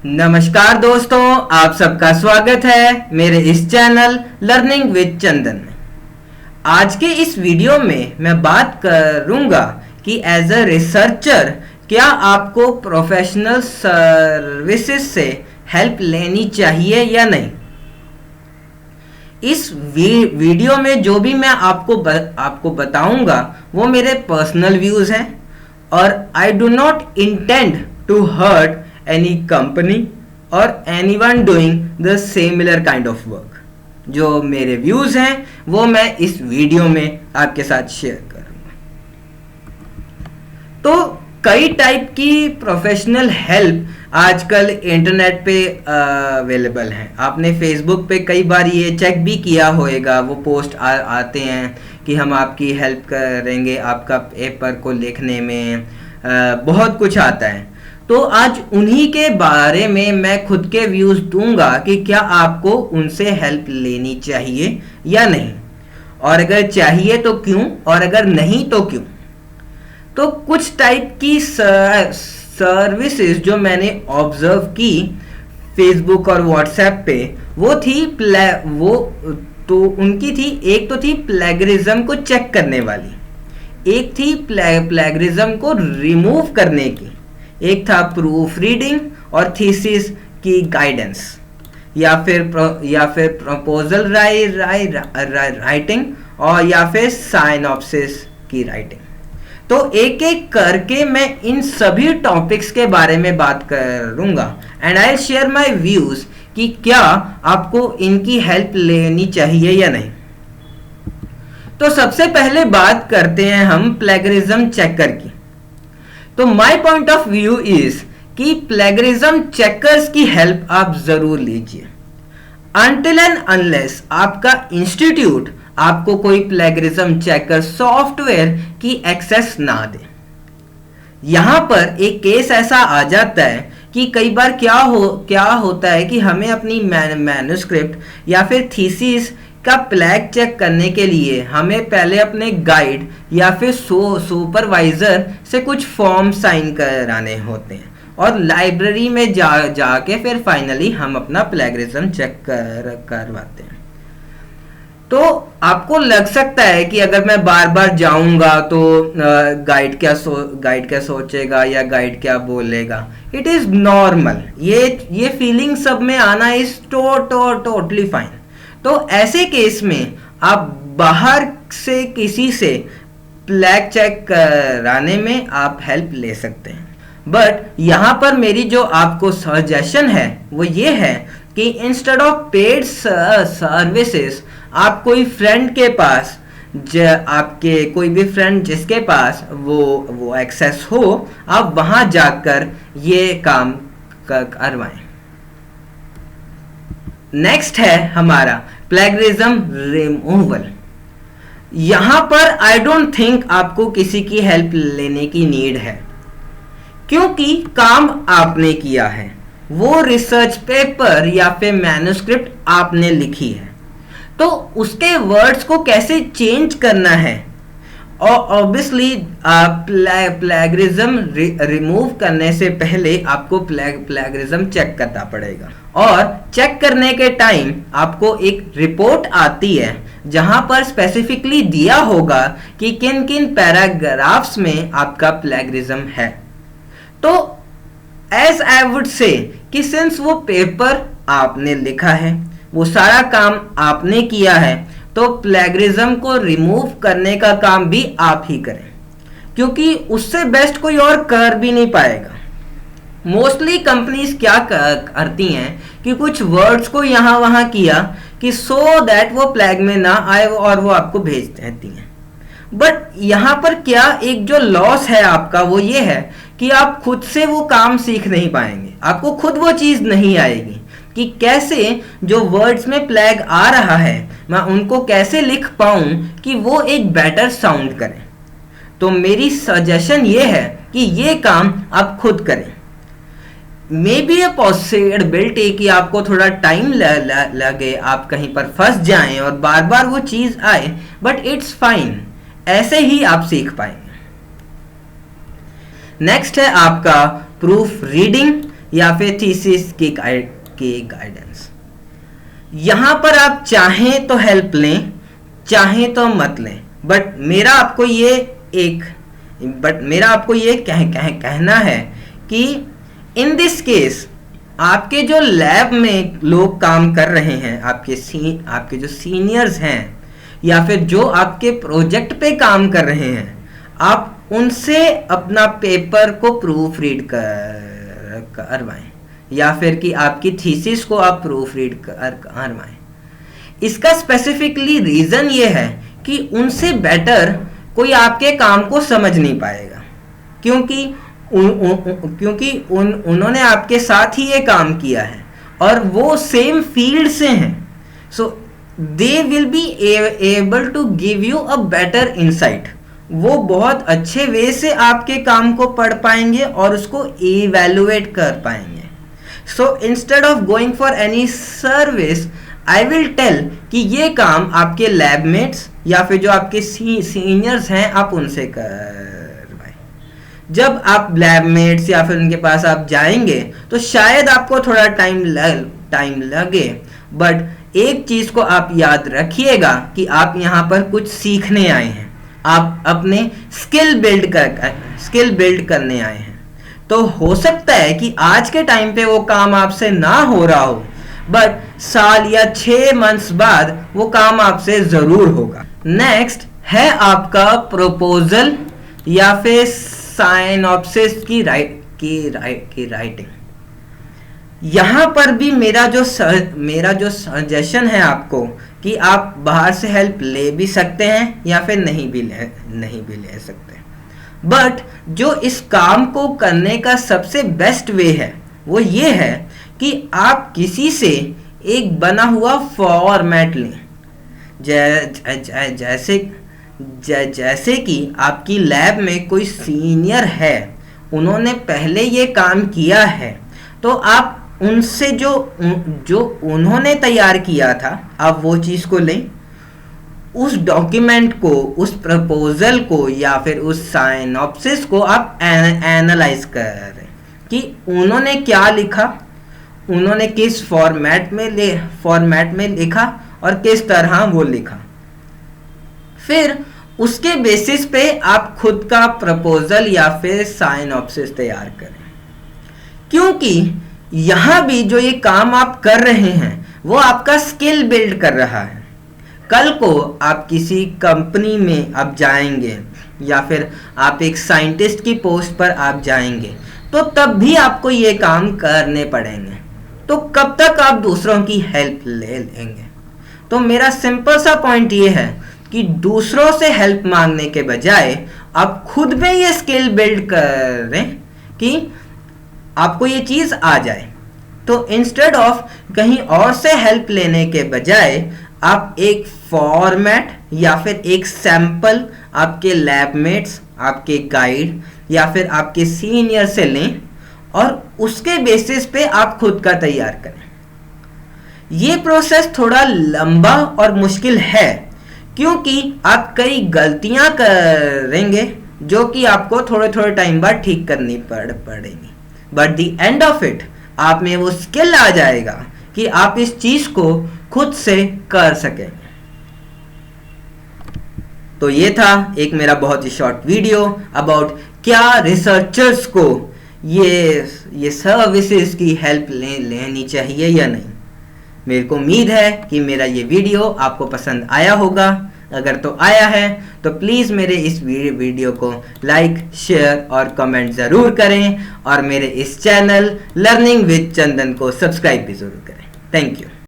नमस्कार दोस्तों, आप सबका स्वागत है मेरे इस चैनल लर्निंग विद चंदन में। आज के इस वीडियो में मैं बात करूंगा कि एज अ रिसर्चर क्या आपको प्रोफेशनल सर्विसेज से हेल्प लेनी चाहिए या नहीं। इस वीडियो में जो भी मैं आपको बताऊंगा वो मेरे पर्सनल व्यूज हैं और I do not intend to hurt any company or anyone doing the similar kind of work। जो मेरे व्यूज हैं वो मैं इस वीडियो में आपके साथ शेयर करूंगा। तो कई टाइप की प्रोफेशनल हेल्प आजकल इंटरनेट पे अवेलेबल हैं। आपने फेसबुक पे कई बार ये चेक भी किया होगा, वो पोस्ट आते हैं कि हम आपकी हेल्प करेंगे आपका पेपर को लिखने में, बहुत कुछ आता है। तो आज उन्हीं के बारे में मैं खुद के व्यूज दूंगा कि क्या आपको उनसे हेल्प लेनी चाहिए या नहीं, और अगर चाहिए तो क्यों, और अगर नहीं तो क्यों। तो कुछ टाइप की सर्विसेज जो मैंने ऑब्जर्व की फेसबुक और व्हाट्सएप पे, वो उनकी थी, एक तो थी प्लेगरिज्म को चेक करने वाली, एक थी प्लेगरिज्म को रिमूव करने की, एक था प्रूफ रीडिंग और थीसिस की गाइडेंस, या फिर प्रपोजल राइटिंग और या फिर साइनॉप्सिस की राइटिंग। तो एक एक करके मैं इन सभी टॉपिक्स के बारे में बात करूंगा and I share my views कि क्या आपको इनकी हेल्प लेनी चाहिए या नहीं। तो सबसे पहले बात करते हैं हम प्लेगरिज्म चेकर की। तो my point of view is कि प्लेगरिज्म चेकर्स की हेल्प आप जरूर लीजिए अनटिल एंड अनलेस आपका इंस्टीट्यूट आपको कोई प्लेगरिज्म चेकर सॉफ्टवेयर की एक्सेस ना दे। यहां पर एक केस ऐसा आ जाता है कि कई बार क्या होता है कि हमें अपनी मैन्युस्क्रिप्ट या फिर थीसिस का प्लैग चेक करने के लिए हमें पहले अपने गाइड या फिर सुपरवाइजर से कुछ फॉर्म साइन कराने होते हैं और लाइब्रेरी में जाके फिर फाइनली हम अपना प्लेगरिज्म चेक करवाते हैं। तो आपको लग सकता है कि अगर मैं बार बार जाऊंगा तो गाइड क्या सोचेगा या गाइड क्या बोलेगा। इट इज नॉर्मल, ये फीलिंग सब में आना इज टोटली फाइन। तो ऐसे केस में आप बाहर से किसी से प्लैग चेक कराने में आप हेल्प ले सकते हैं। बट यहाँ पर मेरी जो आपको सजेशन है वो ये है कि इंस्टेड ऑफ पेड सर्विसेज आप कोई फ्रेंड के पास, आपके कोई भी फ्रेंड जिसके पास वो एक्सेस हो, आप वहाँ जाकर ये काम करवाएं। नेक्स्ट है हमारा प्लेगरिज्म रिमूवल। यहां पर आई डोंट थिंक आपको किसी की हेल्प लेने की नीड है, क्योंकि काम आपने किया है, वो रिसर्च पेपर या फिर मैन्युस्क्रिप्ट आपने लिखी है, तो उसके वर्ड्स को कैसे चेंज करना है। और ऑब्वियसली प्लेगरिज्म रिमूव करने से पहले आपको प्लेगरिज्म चेक करना पड़ेगा, और चेक करने के टाइम आपको एक रिपोर्ट आती है जहां पर स्पेसिफिकली दिया होगा कि किन किन पैराग्राफ्स में आपका प्लेगरिज्म है। तो एज आई वुड से कि सिंस वो पेपर आपने लिखा है, वो सारा काम आपने किया है, तो प्लेगरिज्म को रिमूव करने का काम भी आप ही करें, क्योंकि उससे बेस्ट कोई और कर भी नहीं पाएगा। मोस्टली कंपनीज क्या करती हैं कि कुछ वर्ड्स को यहाँ वहाँ किया कि सो दैट वो प्लैग में ना आए और वो आपको भेज देती हैं। बट यहाँ पर क्या एक जो लॉस है आपका वो ये है कि आप खुद से वो काम सीख नहीं पाएंगे, आपको खुद वो चीज़ नहीं आएगी कि कैसे जो वर्ड्स में प्लैग आ रहा है मैं उनको कैसे लिख पाऊं कि वो एक बेटर साउंड करें। तो मेरी सजेशन ये है कि ये काम आप खुद करें। मे बी ए पॉसिबिलिटी कि आपको थोड़ा टाइम लगे, आप कहीं पर फंस जाएं और बार बार वो चीज़ आए, बट इट्स फाइन, ऐसे ही आप सीख पाएंगे। नेक्स्ट है आपका प्रूफ रीडिंग या फिर थीसिस की गाइडेंस। यहाँ पर आप चाहें तो हेल्प लें, चाहें तो मत लें, बट मेरा आपको ये कहना है कि इन दिस केस आपके जो लैब में लोग काम कर रहे हैं, आपके जो सीनियर्स हैं या फिर जो आपके प्रोजेक्ट पे काम कर रहे हैं, आप उनसे अपना पेपर को प्रूफ रीड करवाएं या फिर कि आपकी थीसिस को आप प्रूफ रीड करवाएं। इसका स्पेसिफिकली रीज़न ये है कि उनसे बेटर कोई आपके काम को समझ नहीं पाएगा, क्योंकि उन्होंने आपके साथ ही ये काम किया है और वो सेम फील्ड से हैं। So they will be able to give you a better insight. वो बहुत अच्छे वे से आपके काम को पढ़ पाएंगे और उसको इवेलुएट कर पाएंगे। So instead of going for any service, I will tell कि ये काम आपके लैबमेट्स या फिर जो आपके सीनियर्स हैं आप उनसे करवाएं। जब आप लैबमेट्स या फिर उनके पास आप जाएंगे तो शायद आपको थोड़ा टाइम लगे, बट एक चीज को आप याद रखिएगा कि आप यहाँ पर कुछ सीखने आए हैं, आप अपने स्किल बिल्ड करने आए हैं। तो हो सकता है कि आज के टाइम पे वो काम आपसे ना हो रहा हो, बट साल या 6 मंथ्स बाद वो काम आपसे जरूर होगा। नेक्स्ट है आपका प्रपोजल या फिर साइनॉप्सिस की राइटिंग। यहाँ पर भी मेरा जो सजेशन है आपको कि आप बाहर से हेल्प ले भी सकते हैं या फिर नहीं भी ले सकते, बट जो इस काम को करने का सबसे बेस्ट वे है वो ये है कि आप किसी से एक बना हुआ फॉर्मेट लें। जैसे कि आपकी लैब में कोई सीनियर है, उन्होंने पहले ये काम किया है, तो आप उनसे जो उन्होंने तैयार किया था आप वो चीज़ को लें, उस डॉक्यूमेंट को, उस प्रपोजल को या फिर उस साइनॉप्सिस को आप एनालाइज करें कि उन्होंने क्या लिखा, उन्होंने किस फॉर्मेट में लिखा और किस तरह वो लिखा। फिर उसके बेसिस पे आप खुद का प्रपोजल या फिर साइनॉप्सिस तैयार करें, क्योंकि यहाँ भी जो ये काम आप कर रहे हैं वो आपका स्किल बिल्ड कर रहा है। कल को आप किसी कंपनी में आप जाएंगे या फिर आप एक साइंटिस्ट की पोस्ट पर आप जाएंगे, तो तब भी आपको ये काम करने पड़ेंगे। तो कब तक आप दूसरों की हेल्प ले लेंगे? तो मेरा सिंपल सा पॉइंट ये है कि दूसरों से हेल्प मांगने के बजाय आप खुद में ये स्किल बिल्ड करें कि आपको ये चीज़ आ जाए। तो इंस्टेड ऑफ कहीं और से हेल्प लेने के बजाय आप एक फॉर्मेट या फिर एक सैंपल आपके लैबमेट्स, आपके गाइड या फिर आपके सीनियर से लें और उसके बेसिस पे आप खुद का तैयार करें। ये प्रोसेस थोड़ा लंबा और मुश्किल है, क्योंकि आप कई गलतियां करेंगे जो कि आपको थोड़े टाइम बाद ठीक करनी पड़ेगी, but the end of it आप में वो स्किल आ जाएगा कि आप इस चीज को खुद से कर सकेंगे। तो ये था एक मेरा बहुत ही शॉर्ट वीडियो अबाउट क्या रिसर्चर्स को ये सर्विसेज की हेल्प लेनी चाहिए या नहीं। मेरे को उम्मीद है कि मेरा ये वीडियो आपको पसंद आया होगा। अगर तो आया है तो प्लीज़ मेरे इस वीडियो को लाइक, शेयर और कमेंट ज़रूर करें और मेरे इस चैनल लर्निंग विद चंदन को सब्सक्राइब भी ज़रूर करें। Thank you.